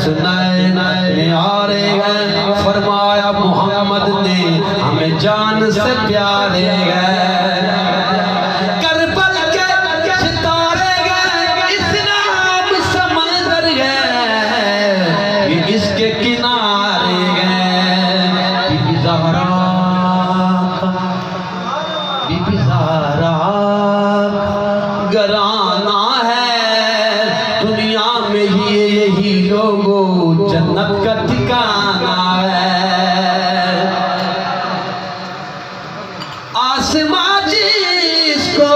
हसनैन न्यारे हैं, फरमाया मोहम्मद ने हमें जान से प्यारे हैं। करबल के सितारे गए, इस्लाम समंदर गए, इसके किनारे गए। बीबी ज़हरा घराना है, दुनिया में ही यही लोगों जन्नत का ठिकाना है। आसमां जिसको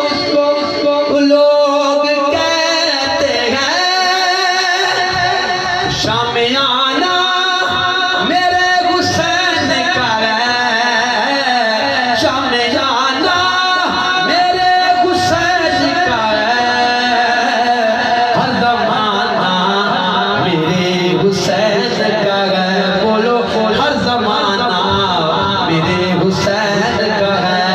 लोग कहते हैं, शामियाना मेरे हुसैन का है, शामियाना मेरे हुसैन का है, हर ज़माना मेरे हुसैन का है। बोलो हर ज़माना मेरे हुसैन का है।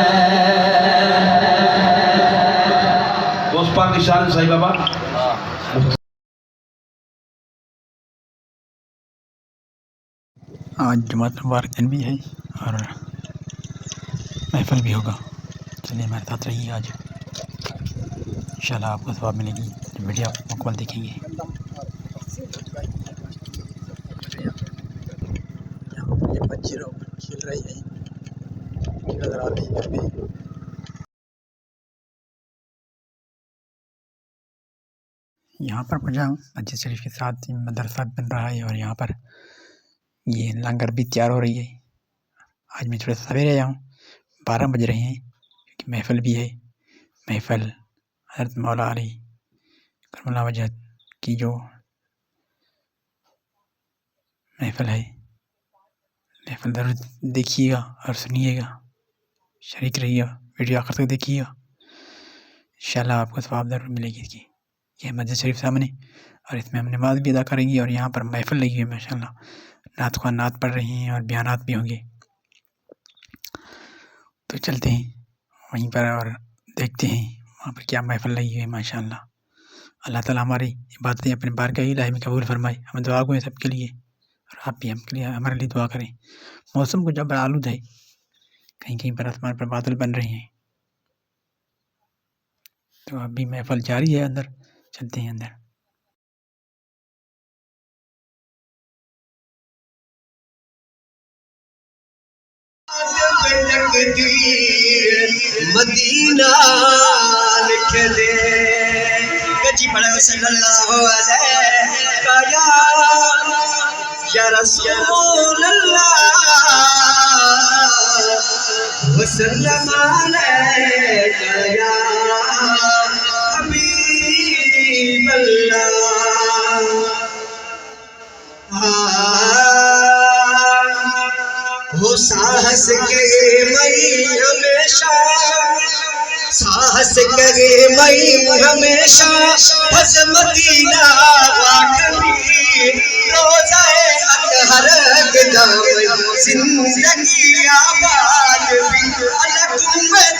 उस पाक की शान सही बाबा। आज जुम्मत मुबारक दिन भी है और महफिल भी होगा। चलिए हमारे साथ रहिए। आज इंशाल्लाह आपको सवाब मिलेगी, वीडियो मुकम्मल देखेंगे। ये बच्चे लोग खेल रहे हैं, नजर आ रही है। यहाँ पर पहुँचा हूँ मस्जिद शरीफ के साथ मदरसा बन रहा है और यहाँ पर ये लंगर भी तैयार हो रही है। आज मैं थोड़ा सवेरे आया हूँ, 12 बज रहे हैं क्योंकि महफिल भी है। महफिल हज़रत मौला अली करमुल्लाह वजह की जो महफिल है, महफिल ज़रूर देखिएगा और सुनिएगा, शरीक रहिएगा, वीडियो आखिर तक देखिएगा। इंशाल्लाह आपको सवाब ज़रूर मिलेगी इसकी। यह मस्जिद शरीफ सामने और इसमें हम नमाज भी अदा करेंगे और यहाँ पर महफिल लगी हुई है माशाल्लाह। नात ख़्वान नात पढ़ रही हैं और बयानात भी होंगे। तो चलते हैं वहीं पर और देखते हैं वहाँ पर क्या महफिल लगी हुई है माशाल्लाह। अल्लाह ताला हमारी इबादतें अपने बारगाह इलाही में कबूल फरमाए। हमें दुआ को सबके लिए और आप भी हमके लिए हमारे लिए दुआ करें। मौसम कुछ जब आलूद है, कहीं कहीं पर आसमान पर बादल बन रहे हैं। तो अभी महफिल जारी है, अंदर चलते हैं अंदर। मदीना लिख दे कजी पढ़ो सल्लल्लाहु अलैहि या रसूल अल्लाह वसल्लम अलैका या हबीब अल्लाह। हो साहस करे मई हमेशा, साहस करे मई हमेशा, बस मदीना वाकबी रोज़ाए अतहर कदम जिंदगी आबाद भी अलग में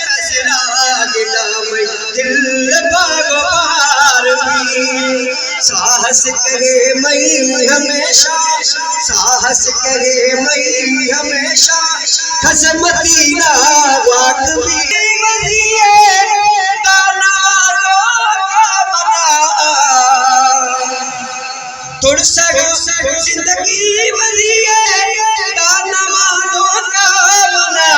असरा कदम दिल बागबार भी। साहस करे मई हमेशा, साहस करे मई हमेशा, खस मदीना वाकबी तुड़ सको जिंदगी बलिए गाना मानो का मना।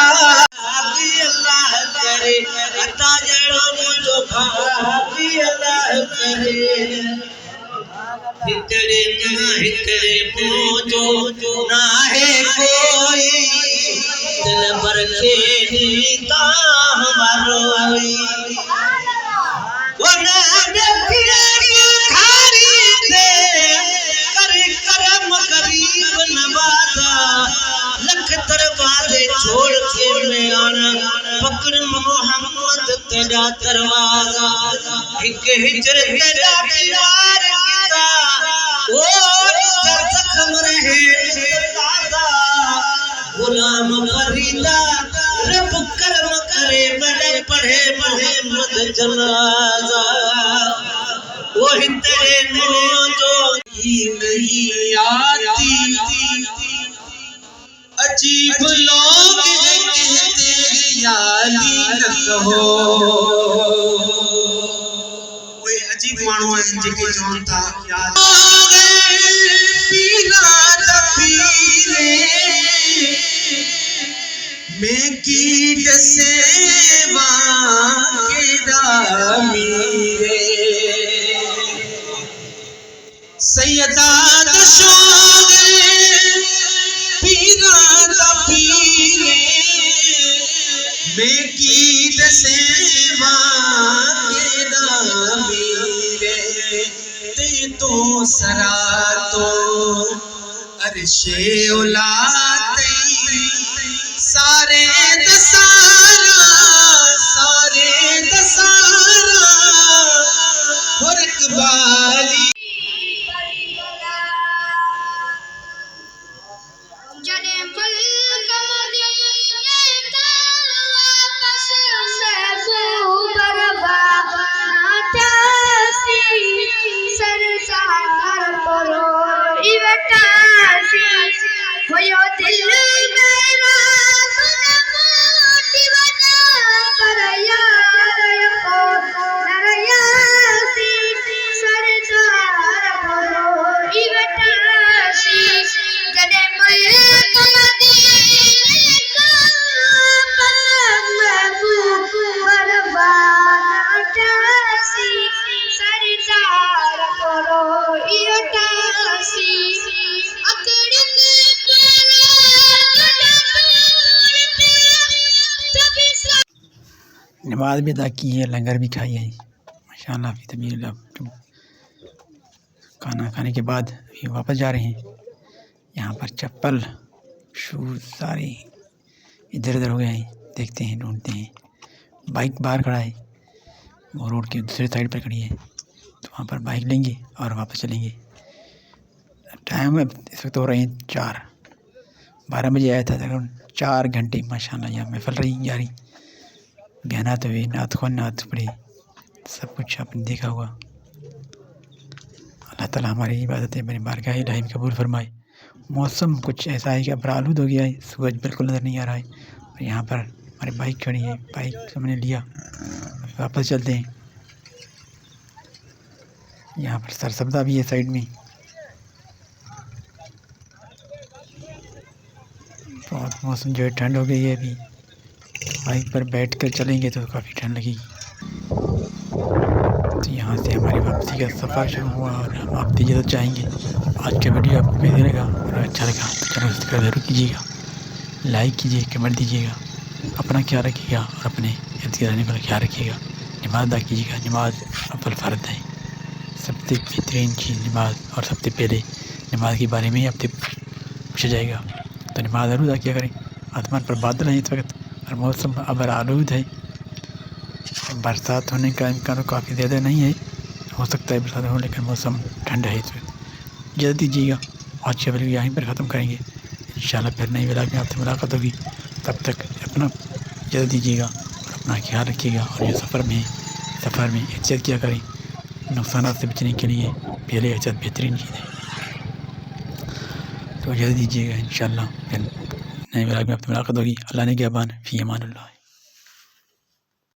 अल्लाह करे अता जड़ो मुझो भाभी अल्लाह करे। हितड़े ना हितड़े पहुंचो ना है कोई, दिल भर के नीता हमारो वो ना देखिए खारी पे कर करम गरीब नवाजा। लख दरवाजे छोड़ के मैं आना पकड़ मोहम्मद तेरा दरवाजा। एक हिजर तेरा दीवार किता ओ जख्म रहे दादा। गुलाम फरीदा रब करम करे बड़े पढ़े मोहम्मद जनाजा। वो तेरे नो जो ही नहीं आती। अजीब लोग हैं कहते हैं यारी न कहो। कोई अजीब माण्हू आहिनि जेके चवनि था यार पीला त पीले मैं कीट सेवा के मीरे सैयदा दशोग पीरा दा पीरे मैं कीट सेवा के मीरे ते तो सरा तो अरशे औलाद सारे दसारा फरकबाली जने मुल्क मदीने का वापस महबूब नाटासी सरसार परो इवटासी होयो दिल मेरा सुन मोटी बना पर यार को नरयासी सरसार परो इवटासी जने मुल्क मदीने का वापस महबूब नाटासी सरसार परो इवटासी नमाज भी अदा की है, लंगर भी खाई है माशाल्लाह। अभी तबीर खाना खाने के बाद अभी वापस जा रहे हैं। यहाँ पर चप्पल शूज़ सारे इधर उधर हो गए हैं, देखते हैं ढूंढते हैं। बाइक बाहर खड़ा है, वो रोड के दूसरे साइड पर खड़ी है, तो वहाँ पर बाइक लेंगे और वापस चलेंगे। टाइम इस वक्त हो रहे हैं 4, 12 बजे आया था, तकरीबन 4 घंटे माशाल्लाह यहाँ महफिल रही जारी। बयानात हुए, नात ख़्वान नात पढ़े, सब कुछ आपने देखा होगा। अल्लाह ताला हमारी इबादतें अपनी बारगाह इलाही में कबूल फरमाए। मौसम कुछ ऐसा है कि अब आलूद हो गया है, सूरज बिल्कुल नज़र नहीं आ रहा है। और यहाँ पर हमारी बाइक खड़ी है, बाइक हमने लिया, वापस चलते हैं। यहाँ पर सरसब्जा भी है साइड में, बहुत मौसम जो है ठंड हो गई है। अभी बाइक पर बैठ कर चलेंगे तो काफ़ी ठंड लगेगी। तो यहाँ से हमारी वापसी का सफ़र शुरू हुआ और हम आप इजाज़त चाहेंगे। आज का वीडियो आपको कैसे लगा और अच्छा लगा तो चैनल सब्सक्राइब जरूर कीजिएगा, लाइक कीजिए, कमेंट दीजिएगा। अपना ख्याल रखिएगा और अपने इर्द गिर्द रहने का ख्याल रखिएगा। नमाज़ अदा कीजिएगा, नमाज अव्वल फ़र्ज़ है, सबसे बेहतरीन चीज़ नमाज। और सबसे पहले नमाज के बारे में ही आपसे पूछा जाएगा, तो नमाज ज़रूर अदा किया करें। आसमान पर बादल हैं इस वक्त और मौसम अब आलूद है, बरसात होने का इम्कान काफ़ी ज़्यादा नहीं है, हो सकता है बरसात हो, लेकिन मौसम ठंड है इस वक्त। इजाज़त दीजिएगा, आज का वीडियो यहीं पर ख़त्म करेंगे। इंशाल्लाह फिर नई व्लॉग में आपसे मुलाकात होगी। तब तक अपना इजाज़त दीजिएगा और अपना ख्याल रखिएगा। और ये सफ़र में एहतियात किया करें, नुकसान से बचने के लिए पहले एहतियात बेहतरीन चीज़ है। तो इजाज़त दीजिएगा, इंशाल्लाह फिर नए व्लॉग में आपसे मुलाकात होगी। अल्लाह ने के अमान फ़ी अमानिल्लाह।